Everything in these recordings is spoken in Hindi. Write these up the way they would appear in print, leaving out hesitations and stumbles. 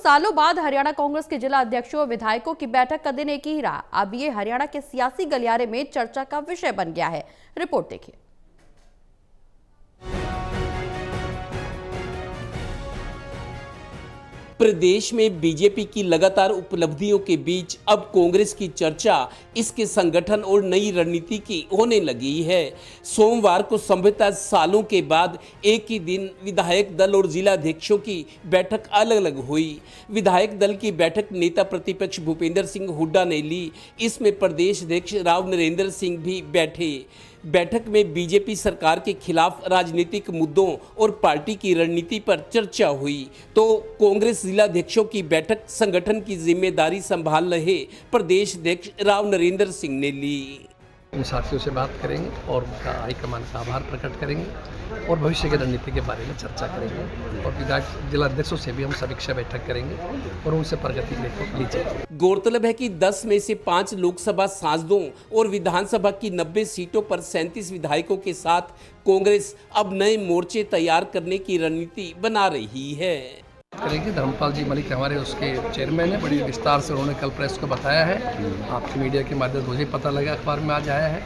सालों बाद हरियाणा कांग्रेस के जिला अध्यक्षों और विधायकों की बैठक का दिन एक ही रहा। अब ये हरियाणा के सियासी गलियारे में चर्चा का विषय बन गया है। रिपोर्ट देखिए। प्रदेश में बीजेपी की लगातार उपलब्धियों के बीच अब कांग्रेस की चर्चा इसके संगठन और नई रणनीति की होने लगी है। सोमवार को संभवतः सालों के बाद एक ही दिन विधायक दल और जिला अध्यक्षों की बैठक अलग अलग हुई। विधायक दल की बैठक नेता प्रतिपक्ष भूपेंद्र सिंह हुड्डा ने ली। इसमें प्रदेश अध्यक्ष राव नरेंद्र सिंह भी बैठे। बैठक में बीजेपी सरकार के खिलाफ राजनीतिक मुद्दों और पार्टी की रणनीति पर चर्चा हुई। तो कांग्रेस जिला अध्यक्षों की बैठक संगठन की जिम्मेदारी संभाल रहे प्रदेश अध्यक्ष राव नरेंद्र सिंह ने ली। इन साथियों से बात करेंगे और उनका हाईकमान का आभार प्रकट करेंगे और भविष्य की रणनीति के बारे में चर्चा करेंगे और विधायक जिला अध्यक्षों से भी हम समीक्षा बैठक करेंगे और उनसे प्रगति ली जाएगी। गौरतलब है कि 10 में से 5 लोकसभा सांसदों और विधानसभा की 90 सीटों पर 37 विधायकों के साथ कांग्रेस अब नए मोर्चे तैयार करने की रणनीति बना रही है। करेंगे। धर्मपाल जी मलिक हमारे उसके चेयरमैन है, बड़ी विस्तार से उन्होंने कल प्रेस को बताया है। आपकी मीडिया के माध्यम से मुझे पता लगा, अखबार में आज आया है।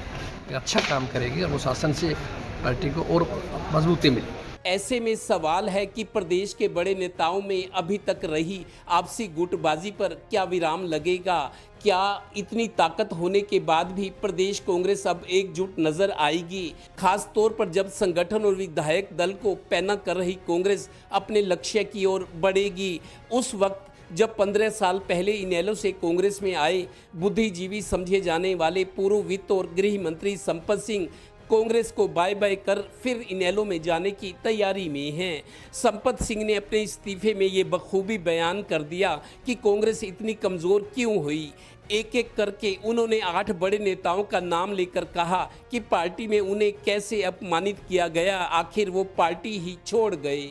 अच्छा काम करेगी और अनुशासन से पार्टी को और मजबूती मिलेगी। ऐसे में सवाल है कि प्रदेश के बड़े नेताओं में अभी तक रही आपसी गुटबाजी पर क्या विराम लगेगा? क्या इतनी ताकत होने के बाद भी प्रदेश कांग्रेस अब एकजुट नजर आएगी? खास तौर पर जब संगठन और विधायक दल को पैना कर रही कांग्रेस अपने लक्ष्य की ओर बढ़ेगी। उस वक्त जब 15 साल पहले इनेलो से कांग्रेस में आए बुद्धिजीवी समझे जाने वाले पूर्व वित्त और गृह मंत्री संपत सिंह कांग्रेस को बाय बाय कर फिर इनेलो में जाने की तैयारी में हैं। संपत सिंह ने अपने इस्तीफे में ये बखूबी बयान कर दिया कि कांग्रेस इतनी कमज़ोर क्यों हुई। एक एक करके उन्होंने 8 बड़े नेताओं का नाम लेकर कहा कि पार्टी में उन्हें कैसे अपमानित किया गया, आखिर वो पार्टी ही छोड़ गए।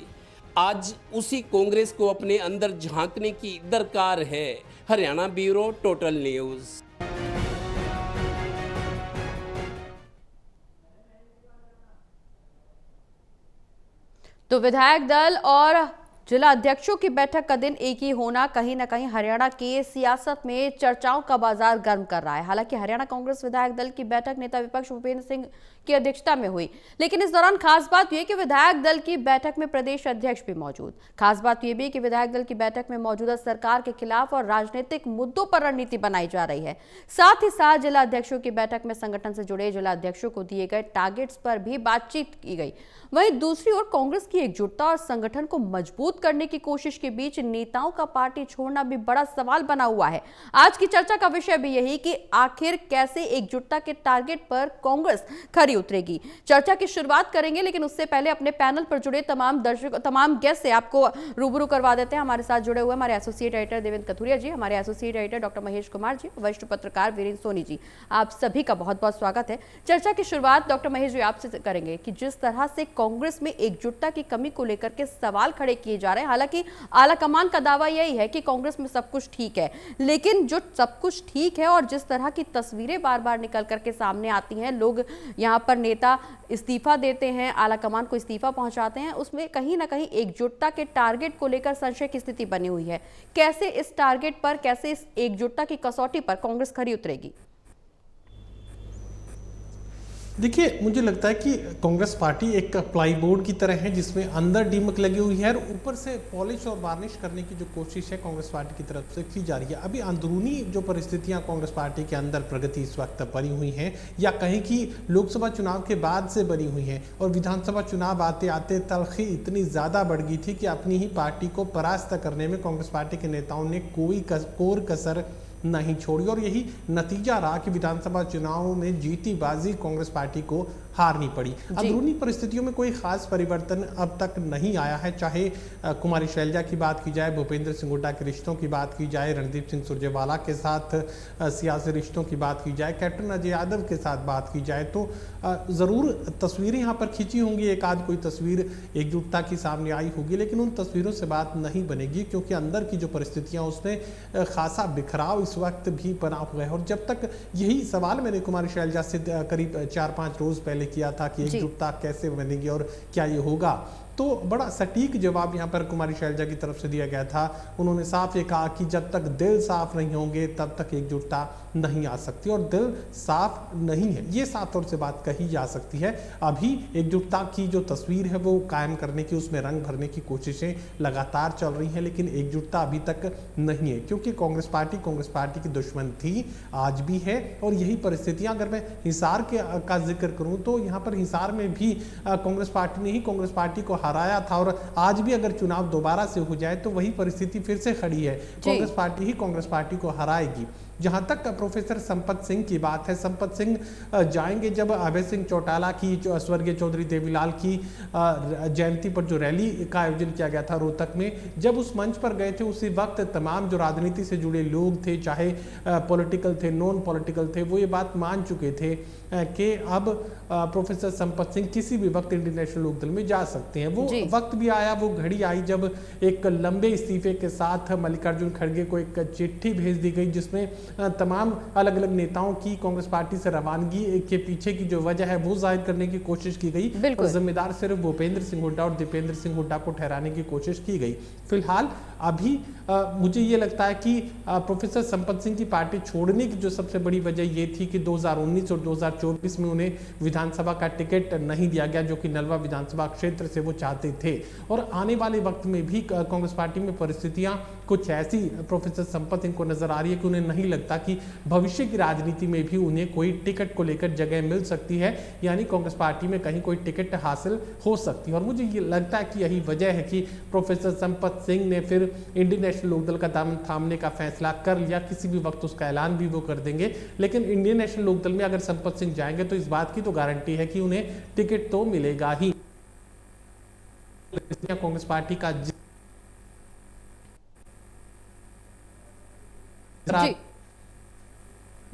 आज उसी कांग्रेस को अपने अंदर झांकने की दरकार है। Haryana bureau, total news. तो विधायक दल और जिला अध्यक्षों की बैठक का दिन एक ही होना कहीं ना कहीं हरियाणा की सियासत में चर्चाओं का बाजार गर्म कर रहा है। हालांकि हरियाणा कांग्रेस विधायक दल की बैठक नेता विपक्ष भूपेंद्र सिंह की अध्यक्षता में हुई, लेकिन इस दौरान खास बात यह कि विधायक दल की बैठक में प्रदेश अध्यक्ष भी मौजूद। खास बात यह भी कि विधायक दल की बैठक में मौजूदा सरकार के खिलाफ और राजनीतिक मुद्दों पर रणनीति बनाई जा रही है। साथ ही साथ जिला अध्यक्षों की बैठक में संगठन से जुड़े जिला अध्यक्षों को दिए गए टारगेट्स पर भी बातचीत की गई। वहीं दूसरी ओर कांग्रेस की एकजुटता और संगठन को मजबूत करने की कोशिश के बीच नेताओं का पार्टी छोड़ना भी बड़ा सवाल बना हुआ है। आज की चर्चा का विषय भी यही कि आखिर कैसे एकजुटता के टारगेट पर कांग्रेस खरी उतरेगी। चर्चा की शुरुआत करेंगे, लेकिन उससे पहले अपने पैनल पर जुड़े तमाम गेस्ट से आपको रूबरू करवा देते हैं। हमारे साथ जुड़े हुए हमारे एसोसिएट एडिटर देवेंद्र कथुरिया जी, हमारे associate editor doctor Mahesh Kumar ji, वरिष्ठ पत्रकार वीरेंद्र सोनी जी, आप सभी का बहुत बहुत स्वागत है। चर्चा की शुरुआत डॉक्टर महेश जी आपसे करेंगे कि जिस तरह से कांग्रेस में एकजुटता की कमी को लेकर के सवाल खड़े किए जा रहे हैं। हालांकि आला कमान का दावा यही है कि कांग्रेस में सब कुछ ठीक है, लेकिन जो सब कुछ ठीक है और जिस तरह की तस्वीरें बार बार निकल करके सामने आती हैं, लोग यहां पर नेता इस्तीफा देते हैं, आला कमान को इस्तीफा पहुंचाते हैं, उसमें कहीं ना कहीं एकजुटता के टारगेट को लेकर संशय की स्थिति बनी हुई है। कैसे इस टारगेट पर, कैसे इस एकजुटता की कसौटी पर कांग्रेस खरी उतरेगी? देखिए, मुझे लगता है कि कांग्रेस पार्टी एक प्लाईबोर्ड की तरह है जिसमें अंदर दीमक लगी हुई है और ऊपर से पॉलिश और वार्निश करने की जो कोशिश है कांग्रेस पार्टी की तरफ से की जा रही है। अभी अंदरूनी जो परिस्थितियां कांग्रेस पार्टी के अंदर प्रगति इस वक्त बनी हुई हैं या कहीं की लोकसभा चुनाव के बाद से बनी हुई हैं और विधानसभा चुनाव आते आते तलखी इतनी ज़्यादा बढ़ गई थी कि अपनी ही पार्टी को परास्त करने में कांग्रेस पार्टी के नेताओं ने कोई कोर कसर नहीं छोड़ी और यही नतीजा रहा कि विधानसभा चुनाव में जीती बाजी कांग्रेस पार्टी को हारनी पड़ी। अंदरूनी परिस्थितियों में कोई खास परिवर्तन अब तक नहीं आया है, चाहे कुमारी शैलजा की बात की जाए, भूपेंद्र सिंह हुड्डा के रिश्तों की बात की जाए, रणदीप सिंह सुरजेवाला के साथ सियासी रिश्तों की बात की जाए, कैप्टन अजय यादव के साथ बात की जाए, तो ज़रूर तस्वीरें यहाँ पर खींची होंगी, एक आध कोई तस्वीर एकजुटता की सामने आई होगी, लेकिन उन तस्वीरों से बात नहीं बनेगी क्योंकि अंदर की जो परिस्थितियाँ उसमें खासा बिखराव इस वक्त भी बना हुआ है। और जब तक यही सवाल मैंने कुमारी शैलजा से करीब 4-5 रोज़ पहले किया था कि एकजुटता कैसे बनेगी और क्या ये होगा, तो बड़ा सटीक जवाब यहाँ पर कुमारी शैलजा की तरफ से दिया गया था। उन्होंने साफ ये कहा कि जब तक दिल साफ नहीं होंगे तब तक एकजुटता नहीं आ सकती, और दिल साफ नहीं है, ये साफ तौर से बात कही जा सकती है। अभी एकजुटता की जो तस्वीर है वो कायम करने की, उसमें रंग भरने की कोशिशें लगातार चल रही हैं, लेकिन एकजुटता अभी तक नहीं है, क्योंकि कांग्रेस पार्टी की दुश्मन थी, आज भी है। और यही परिस्थितियां, अगर मैं हिसार का जिक्र करूं तो यहाँ पर हिसार में भी कांग्रेस पार्टी ने ही कांग्रेस पार्टी को हराया था, और आज भी अगर चुनाव दोबारा से हो जाए तो वही परिस्थिति फिर से खड़ी है, कांग्रेस पार्टी ही कांग्रेस पार्टी को हराएगी। जहां तक प्रोफेसर संपत सिंह की बात है, संपत सिंह जाएंगे जब अभय सिंह चौटाला की, जो स्वर्गीय चौधरी देवीलाल की जयंती पर जो रैली का आयोजन किया गया था रोहतक में, जब उस मंच पर गए थे उसी वक्त तमाम जो राजनीति से जुड़े लोग थे, चाहे पॉलिटिकल थे, नॉन पॉलिटिकल थे, वो ये बात मान चुके थे कि अब प्रोफेसर संपत सिंह किसी भी वक्त इंडियन नेशनल लोकदल में जा सकते हैं। वो वक्त भी आया, वो घड़ी आई जब एक लंबे इस्तीफे के साथ मल्लिकार्जुन खड़गे को एक चिट्ठी भेज दी गई, जिसमें तमाम अलग अलग नेताओं की कांग्रेस पार्टी से रवानगी के पीछे की जो वजह है वो जाहिर करने की कोशिश की गई, और जिम्मेदार सिर्फ भूपेंद्र सिंह हुड्डा और दीपेंद्र सिंह हुड्डा को ठहराने की कोशिश की गई। फिलहाल अभी मुझे ये लगता है कि प्रोफेसर संपत सिंह की पार्टी छोड़ने की जो सबसे बड़ी वजह ये थी कि 2019 और 2024 में उन्हें विधानसभा का टिकट नहीं दिया गया, जो कि नलवा विधानसभा क्षेत्र से वो चाहते थे। और आने वाले वक्त में भी कांग्रेस पार्टी में परिस्थितियां कुछ ऐसी प्रोफेसर संपत सिंह को नजर आ रही है कि उन्हें नहीं लगता कि भविष्य की राजनीति में भी उन्हें कोई टिकट को लेकर जगह मिल सकती है, यानी कांग्रेस पार्टी में कहीं कोई टिकट हासिल हो सकती है। और मुझे ये लगता है कि यही वजह है कि प्रोफेसर संपत सिंह ने फिर इंडियन नेशनल लोकदल का दामन थामने का फैसला कर लिया। किसी भी वक्त उसका ऐलान भी वो कर देंगे, लेकिन इंडियन नेशनल लोकदल में अगर संपत सिंह जाएंगे तो इस बात की तो गारंटी है कि उन्हें टिकट तो मिलेगा ही। कांग्रेस पार्टी का जी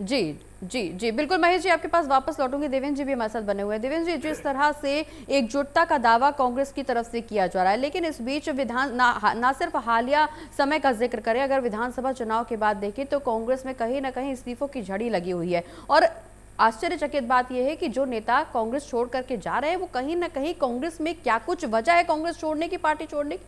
जी जी बिल्कुल महेश जी, आपके पास वापस लौटूंगे। देवेंद्र जी भी हमारे साथ बने हुए हैं। देवेंद्र जी, जिस तरह से एकजुटता का दावा कांग्रेस की तरफ से किया जा रहा है, लेकिन इस बीच ना सिर्फ हालिया समय का जिक्र करें, अगर विधानसभा चुनाव के बाद देखें तो कांग्रेस में कहीं ना कहीं इस्तीफों की झड़ी लगी हुई है। और आश्चर्यचकित बात यह है कि जो नेता कांग्रेस छोड़ करके जा रहे हैं वो कहीं ना कहीं कांग्रेस में क्या कुछ वजह है कांग्रेस छोड़ने की, पार्टी छोड़ने की,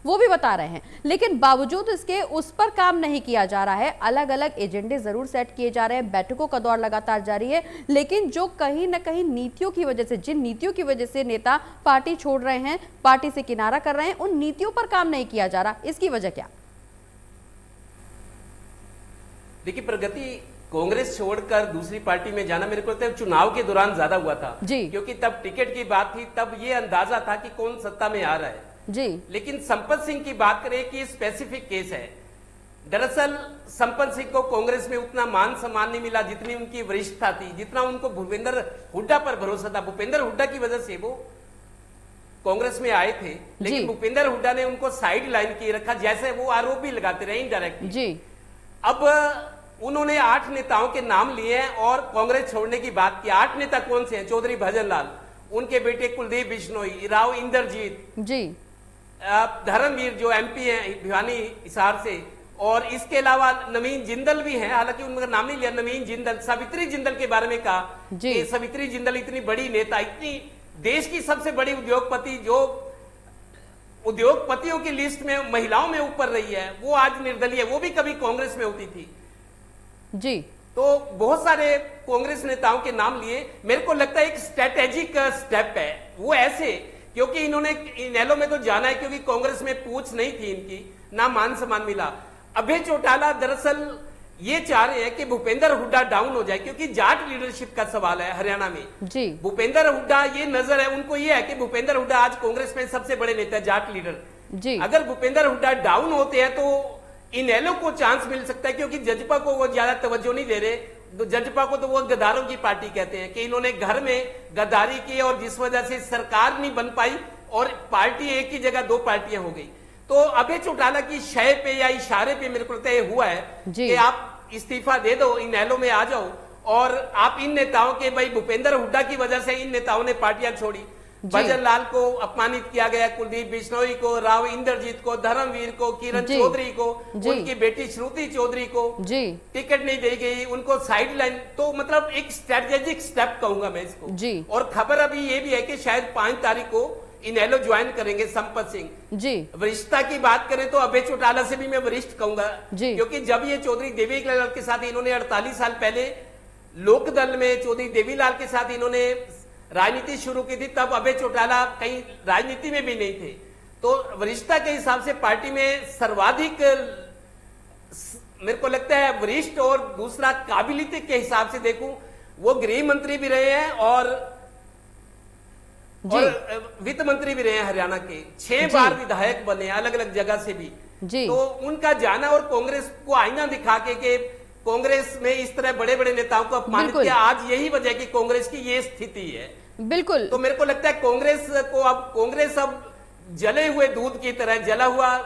वो भी बता रहे हैं, लेकिन बावजूद इसके उस पर काम नहीं किया जा रहा है। अलग अलग एजेंडे जरूर सेट किए जा रहे हैं, बैठकों का दौर लगातार जारी है, लेकिन जो कहीं ना कहीं नीतियों की वजह से, जिन नीतियों की वजह से नेता पार्टी छोड़ रहे हैं, पार्टी से किनारा कर रहे हैं, उन नीतियों पर काम नहीं किया जा रहा। इसकी वजह क्या? देखिए, प्रगति कांग्रेस छोड़कर दूसरी पार्टी में जाना मेरे को लगता है चुनाव के दौरान ज्यादा हुआ था जी, क्योंकि तब टिकट की बात थी, तब ये अंदाजा था कि कौन सत्ता में आ रहा है जी। लेकिन संपत सिंह की बात करें कि स्पेसिफिक केस है। दरअसल संपत सिंह को कांग्रेस में उतना मान सम्मान नहीं मिला जितनी उनकी वरिष्ठता थी, जितना उनको भूपेंद्र हुड्डा पर भरोसा था। भूपेंद्र हुड्डा की वजह से वो कांग्रेस में आए थे, लेकिन भूपेंद्र हुड्डा ने उनको साइड लाइन किए रखा, जैसे वो आरोप भी लगाते रहे इनडायरेक्टली जी। अब उन्होंने 8 नेताओं के नाम लिए हैं और कांग्रेस छोड़ने की बात की। 8 नेता कौन से हैं? चौधरी भजन लाल, उनके बेटे कुलदीप बिश्नोई, राव इंद्रजीत जी, धर्मवीर जो MP हैं भिवानी हिसार से, और इसके अलावा नवीन जिंदल भी हैं, हालांकि उनका नाम नहीं लिया। नवीन जिंदल, सावित्री जिंदल के बारे में कहा कि सावित्री जिंदल इतनी बड़ी नेता, इतनी देश की सबसे बड़ी उद्योगपति, जो उद्योगपतियों की लिस्ट में महिलाओं में ऊपर रही है, वो आज निर्दलीय, वो भी कभी कांग्रेस में होती थी जी। तो बहुत सारे कांग्रेस नेताओं के नाम लिए। मेरे को लगता है एक स्ट्रेटेजिक स्टेप है वो, ऐसे क्योंकि इन्होंने इनेलो में तो जाना है, क्योंकि कांग्रेस में पूछ नहीं थी इनकी, ना मान सम्मान मिला। अभय चौटाला दरअसल ये चाह रहे हैं कि भूपेंद्र हुड्डा डाउन हो जाए, क्योंकि जाट लीडरशिप का सवाल है हरियाणा में जी। भूपेंद्र हुड्डा, ये नजर है उनको, ये है कि भूपेंद्र हुड्डा आज कांग्रेस में सबसे बड़े नेता, जाट लीडर जी। अगर भूपेंद्र हुड्डा डाउन होते हैं तो इनेलो को चांस मिल सकता है, क्योंकि जजपा को वो ज्यादा तवज्जो नहीं दे रहे। तो जजपा को तो वो गद्दारों की पार्टी कहते हैं कि इन्होंने घर में गद्दारी की और जिस वजह से सरकार नहीं बन पाई और पार्टी एक ही जगह 2 पार्टियां हो गई। तो अभय चौटाला की शय पे या इशारे पे मेरे को लगता है हुआ है कि आप इस्तीफा दे दो, इनेलो में आ जाओ, और आप इन नेताओं के, भाई भूपेंद्र हुड्डा की वजह से इन नेताओं ने पार्टियां छोड़ी। भजन लाल को अपमानित किया गया, कुलदीप बिश्नोई को, राव इंद्रजीत को, धर्मवीर को, किरण चौधरी को, उनकी बेटी श्रुति चौधरी को टिकट नहीं दी गई, उनको साइड लाइन। तो मतलब एक स्ट्रेटेजिक स्टेप कहूंगा मैं इसको जी। और खबर अभी ये भी है कि शायद 5 तारीख को इनेलो ज्वाइन करेंगे संपत सिंह। जी वरिष्ठता की बात करें तो अभय चौटाला से भी मैं वरिष्ठ कहूंगा, जी। क्योंकि जब ये चौधरी देवीलाल के साथ इन्होंने 48 साल पहले लोकदल में चौधरी देवीलाल के साथ इन्होंने राजनीति शुरू की थी, तब अभय चौटाला कहीं राजनीति में भी नहीं थे। तो वरिष्ठता के हिसाब से पार्टी में सर्वाधिक मेरे को लगता है वरिष्ठ, और दूसरा काबिलियत के हिसाब से देखूं वो गृह मंत्री भी रहे हैं और वित्त मंत्री भी रहे हैं हरियाणा के, 6 बार विधायक बने अलग अलग जगह से भी। जी। तो उनका जाना और कांग्रेस को आईना दिखा के कांग्रेस में इस तरह बड़े बड़े नेताओं को अपमानित किया, आज यही वजह की कांग्रेस की ये स्थिति है। बिल्कुल। तो मेरे को लगता है कांग्रेस अब जले हुए दूध की तरह जला हुआ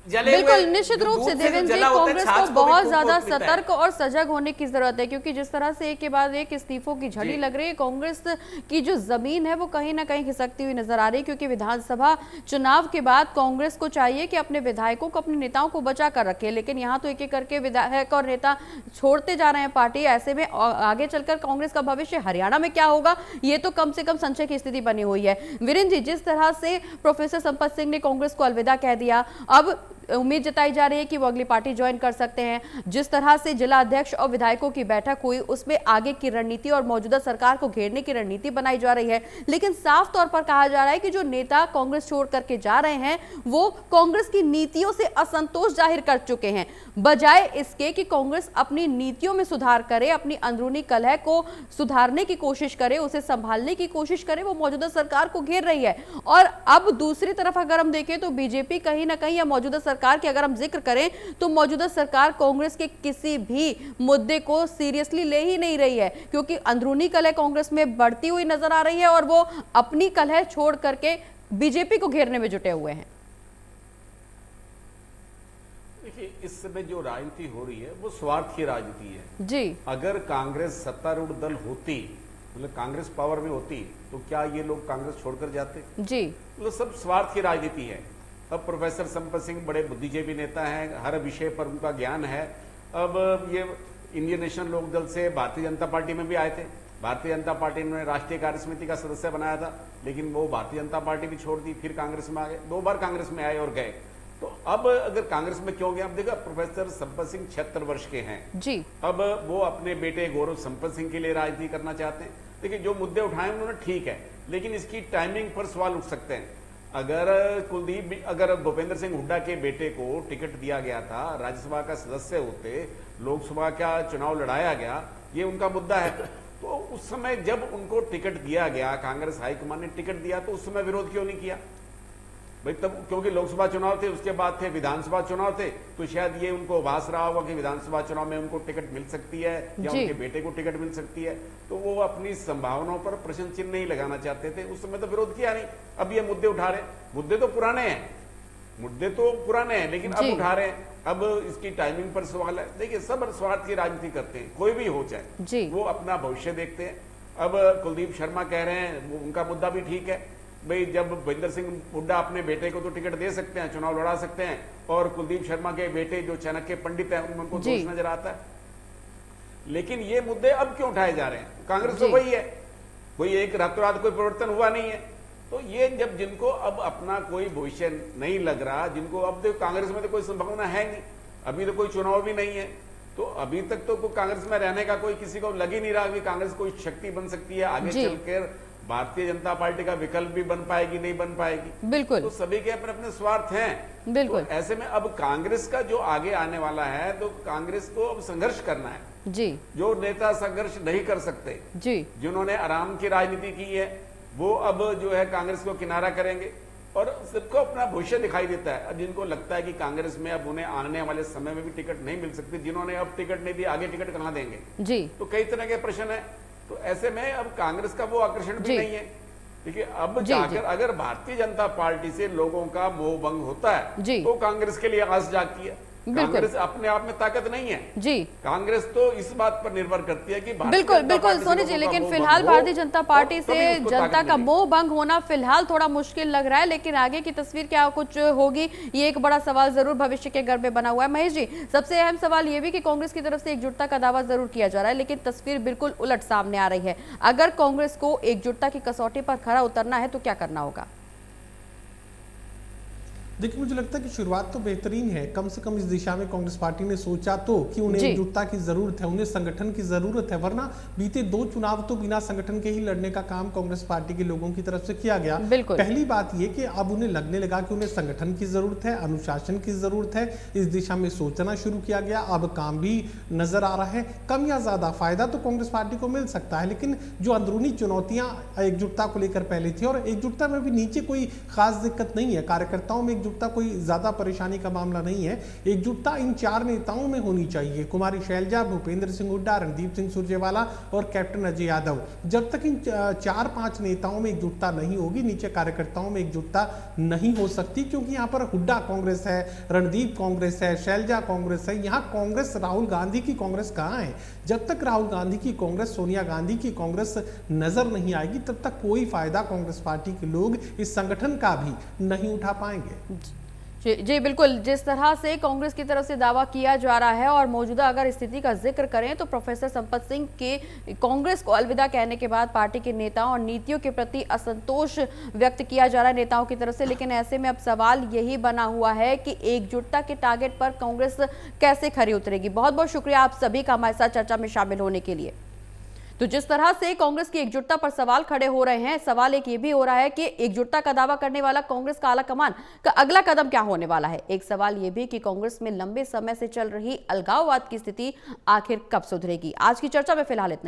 बिल्कुल निश्चित रूप से देवेंद्र जी, कांग्रेस को बहुत ज्यादा सतर्क और सजग होने की जरूरत है, क्योंकि जिस तरह से एक के बाद एक इस्तीफों की झड़ी लग रही है, कांग्रेस की जो जमीन है वो कहीं ना कहीं खिसकती हुई नजर आ रही है। क्योंकि विधानसभा चुनाव के बाद कांग्रेस को चाहिए कि अपने विधायकों को, अपने नेताओं को बचा कर रखे, लेकिन यहाँ तो एक एक करके विधायक और नेता छोड़ते जा रहे हैं पार्टी। ऐसे में आगे चलकर कांग्रेस का भविष्य हरियाणा में क्या होगा, ये तो कम से कम संशय की स्थिति बनी हुई है। वीरेंद्र जी, जिस तरह से प्रोफेसर संपत सिंह ने कांग्रेस को अलविदा कह दिया, अब उम्मीद जताई जा रही है कि वो अगली पार्टी ज्वाइन कर सकते हैं। जिस तरह से जिला अध्यक्ष और विधायकों की बैठक हुई, उसमें आगे की रणनीति और मौजूदा सरकार को घेरने की रणनीति बनाई जा रही है, लेकिन साफ तौर पर कहा जा रहा है कि जो नेता कांग्रेस छोड़ करके जा रहे हैं वो कांग्रेस की नीतियों से असंतोष जाहिर कर चुके हैं, बजाय इसके कि कांग्रेस अपनी नीतियों में सुधार करे, अपनी अंदरूनी कलह को सुधारने की कोशिश करे, उसे संभालने की कोशिश करे, वो मौजूदा सरकार को घेर रही है। और अब दूसरी तरफ अगर हम देखें तो बीजेपी कहीं ना कहीं, या मौजूदा सरकार की अगर हम जिक्र करें तो मौजूदा सरकार कांग्रेस के किसी भी मुद्दे को सीरियसली ले ही नहीं रही है, क्योंकि अंदरूनी कलह कांग्रेस में बढ़ती हुई नजर आ रही है और वो अपनी कलह छोड़ करके बीजेपी को घेरने में जुटे हुए हैं। देखिए, इस समय जो राजनीति हो रही है वो स्वार्थ की राजनीति है जी। अगर कांग्रेस सत्तारूढ़ दल होती, मतलब कांग्रेस पावर में होती, तो क्या ये लोग कांग्रेस छोड़कर जाते? जी। मतलब सब स्वार्थ की राजनीति है। अब प्रोफेसर संपत सिंह बड़े बुद्धिजीवी नेता हैं, हर विषय पर उनका ज्ञान है। अब ये इंडियन नेशनल लोकदल से भारतीय जनता पार्टी में भी आए थे, भारतीय जनता पार्टी ने राष्ट्रीय कार्य समिति का सदस्य बनाया था, लेकिन वो भारतीय जनता पार्टी भी छोड़ दी, फिर कांग्रेस में आ गए, 2 बार कांग्रेस में आए और गए। तो अब अगर कांग्रेस में क्यों गए? अब देखो, प्रोफेसर संपत सिंह 76 वर्ष के हैं जी। अब वो अपने बेटे गौरव संपत सिंह के लिए राजनीति करना चाहते हैं। देखिए, जो मुद्दे उठाए उन्होंने ठीक है, लेकिन इसकी टाइमिंग पर सवाल उठ सकते हैं। अगर भूपेंद्र सिंह हुड्डा के बेटे को टिकट दिया गया था, राज्यसभा का सदस्य होते, लोकसभा का चुनाव लड़ाया गया, ये उनका मुद्दा है। तो उस समय जब उनको टिकट दिया गया, कांग्रेस हाईकमान ने टिकट दिया, तो उस समय विरोध क्यों नहीं किया भाई? तब क्योंकि लोकसभा चुनाव थे, उसके बाद थे विधानसभा चुनाव थे, तो शायद ये उनको आभास रहा होगा कि विधानसभा चुनाव में उनको टिकट मिल सकती है या उनके बेटे को टिकट मिल सकती है, तो वो अपनी संभावनाओं पर प्रश्न चिन्ह नहीं लगाना चाहते थे। उस समय तो विरोध किया नहीं। अब ये मुद्दे उठा रहे, मुद्दे तो पुराने हैं, लेकिन अब उठा रहे हैं। अब इसकी टाइमिंग पर सवाल है। देखिए, सब स्वार्थ की राजनीति करते हैं, कोई भी हो चाहे, वो अपना भविष्य देखते हैं। अब कुलदीप शर्मा कह रहे हैं, उनका मुद्दा भी ठीक है भाई, जब भूपेंद्र सिंह हुड्डा अपने बेटे को तो टिकट दे सकते हैं, चुनाव लड़ा सकते हैं, और कुलदीप शर्मा के बेटे जो चाणक्य पंडित हैं उनको दोष नजर आता है। लेकिन ये मुद्दे अब क्यों उठाए जा रहे हैं? कांग्रेस तो वही है, कोई एक रातों रात कोई परिवर्तन हुआ नहीं है। तो ये जब जिनको अब अपना कोई भविष्य नहीं लग रहा, जिनको अब देखो कांग्रेस में तो कोई संभावना है नहीं, अभी तो कोई चुनाव भी नहीं है, तो अभी तक तो कांग्रेस में रहने का कोई किसी को लग ही नहीं रहा कि कांग्रेस कोई शक्ति बन सकती है आगे चलकर, भारतीय जनता पार्टी का विकल्प भी बन पाएगी, नहीं बन पाएगी। बिल्कुल। तो सभी के अपने अपने स्वार्थ हैं। बिल्कुल। तो ऐसे में अब कांग्रेस का जो आगे आने वाला है, तो कांग्रेस को अब संघर्ष करना है जी। जो नेता संघर्ष नहीं कर सकते जी, जिन्होंने आराम की राजनीति की है, वो अब जो है कांग्रेस को किनारा करेंगे और सबको अपना भविष्य दिखाई देता है। अब जिनको लगता है कि कांग्रेस में अब उन्हें आने वाले समय में भी टिकट नहीं मिल सकती, जिन्होंने अब टिकट नहीं दी, आगे टिकट कहां देंगे जी। तो कई तरह के प्रश्न है। तो ऐसे में अब कांग्रेस का वो आकर्षण भी नहीं है। देखिए, अब जाकर अगर भारतीय जनता पार्टी से लोगों का मोह भंग होता है तो कांग्रेस के लिए आस जागती है। कांग्रेस अपने आप में ताकत नहीं है जी। कांग्रेस तो इस बात पर निर्भर करती है कि बिल्कुल सोनी जी, लेकिन फिलहाल भारतीय जनता पार्टी से जनता का मोह भंग होना फिलहाल थोड़ा मुश्किल लग रहा है, लेकिन आगे की तस्वीर क्या कुछ होगी, ये एक बड़ा सवाल जरूर भविष्य के घर में बना हुआ है। महेश जी, सबसे अहम सवाल ये भी कि कांग्रेस की तरफ से एकजुटता का दावा जरूर किया जा रहा है, लेकिन तस्वीर बिल्कुल उलट सामने आ रही है। अगर कांग्रेस को एकजुटता की कसौटी पर खरा उतरना है तो क्या करना होगा? देखिए, मुझे लगता है कि शुरुआत तो बेहतरीन है। कम से कम इस दिशा में कांग्रेस पार्टी ने सोचा तो कि उन्हें एकजुटता की जरूरत है, उन्हें संगठन की जरूरत है, वरना बीते 2 चुनाव तो बिना संगठन के ही लड़ने का काम कांग्रेस पार्टी के लोगों की तरफ से किया गया। पहली बात यह कि अब उन्हें लगने लगा कि उन्हें संगठन की जरूरत है, अनुशासन की जरूरत है, इस दिशा में सोचना शुरू किया गया। अब काम भी नजर आ रहा है। कम या ज्यादा फायदा तो कांग्रेस पार्टी को मिल सकता है, लेकिन जो अंदरूनी चुनौतियां एकजुटता को लेकर पहले थी, और एकजुटता में भी नीचे कोई खास दिक्कत नहीं है, कार्यकर्ताओं में एकजुटता कोई ज्यादा परेशानी का मामला नहीं है। एकजुटता इन 4 नेताओं में होनी चाहिए, कुमारी शैलजा, भूपेंद्र सिंह हुड्डा, रणदीप सिंह सुरजेवाला और कैप्टन अजय यादव। जब तक इन 4-5 नेताओं में एकजुटता नहीं होगी, नीचे कार्यकर्ताओं में एकजुटता नहीं हो सकती, क्योंकि यहाँ पर हुड्डा कांग्रेस है, रणदीप कांग्रेस है, शैलजा कांग्रेस है। यहाँ कांग्रेस, राहुल गांधी की कांग्रेस कहाँ है? जब तक राहुल गांधी की कांग्रेस, सोनिया गांधी की कांग्रेस नजर नहीं आएगी, तब तक कोई फायदा कांग्रेस पार्टी के लोग इस संगठन का भी नहीं उठा पाएंगे। जी बिल्कुल, जिस तरह से कांग्रेस की तरफ से दावा किया जा रहा है और मौजूदा अगर स्थिति का जिक्र करें तो प्रोफेसर संपत सिंह के कांग्रेस को अलविदा कहने के बाद पार्टी के नेताओं और नीतियों के प्रति असंतोष व्यक्त किया जा रहा है नेताओं की तरफ से। लेकिन ऐसे में अब सवाल यही बना हुआ है कि एकजुटता के टारगेट पर कांग्रेस कैसे खरी उतरेगी। बहुत बहुत शुक्रिया आप सभी का हमारे साथ चर्चा में शामिल होने के लिए। तो जिस तरह से कांग्रेस की एकजुटता पर सवाल खड़े हो रहे हैं, सवाल एक ये भी हो रहा है कि एकजुटता का दावा करने वाला कांग्रेस का आला कमान का अगला कदम क्या होने वाला है। एक सवाल ये भी कि कांग्रेस में लंबे समय से चल रही अलगाववाद की स्थिति आखिर कब सुधरेगी। आज की चर्चा में फिलहाल इतना।